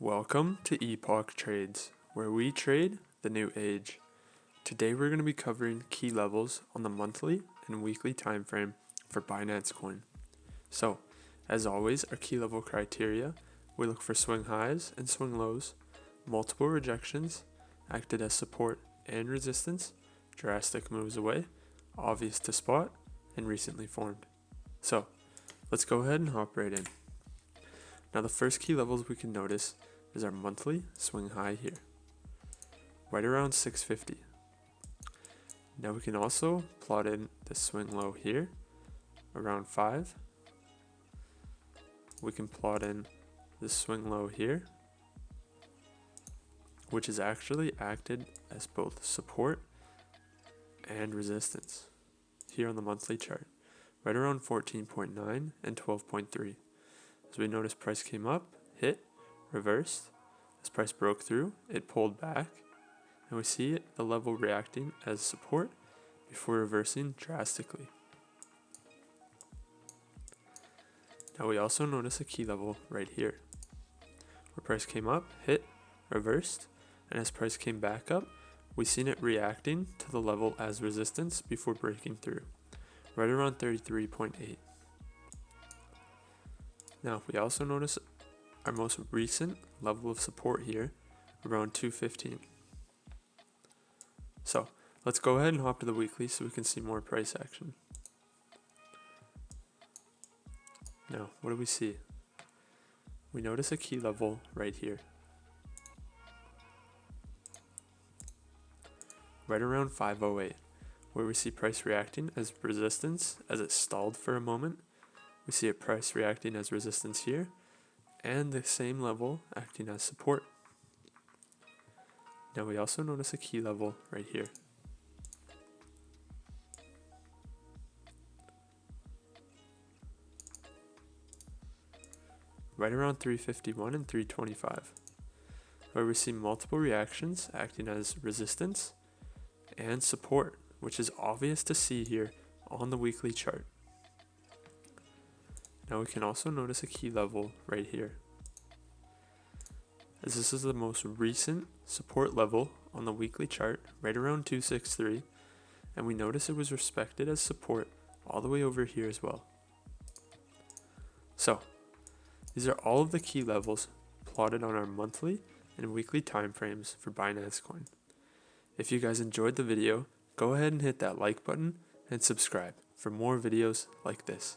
Welcome to Epoch Trades, where we trade the new age. Today we're going to be covering key levels on the monthly and weekly time frame for Binance coin. So, as always, our key level criteria, we look for swing highs and swing lows, multiple rejections, acted as support and resistance, drastic moves away, obvious to spot, and recently formed. So, let's go ahead and hop right in. Now the first key levels we can notice is our monthly swing high here, right around 650. Now we can also plot in the swing low here, around 5. We can plot in the swing low here, which is actually acted as both support and resistance here on the monthly chart, right around 14.9 and 12.3. As we notice, price came up, hit, reversed. As price broke through, it pulled back, and we see the level reacting as support before reversing drastically. Now we also notice a key level right here, where price came up, hit, reversed, and as price came back up, we seen it reacting to the level as resistance before breaking through, right around 33.8. Now we also notice our most recent level of support here, around 215. So let's go ahead and hop to the weekly so we can see more price action. Now, what do we see? We notice a key level right here, right around 508, where we see price reacting as resistance as it stalled for a moment. We see a price reacting as resistance here, and the same level acting as support. Now we also notice a key level right here. Right around 351 and 325, where we see multiple reactions acting as resistance and support, which is obvious to see here on the weekly chart. Now we can also notice a key level right here, as this is the most recent support level on the weekly chart, right around 263, and we notice it was respected as support all the way over here as well. So, these are all of the key levels plotted on our monthly and weekly time frames for Binance coin. If you guys enjoyed the video, go ahead and hit that like button and subscribe for more videos like this.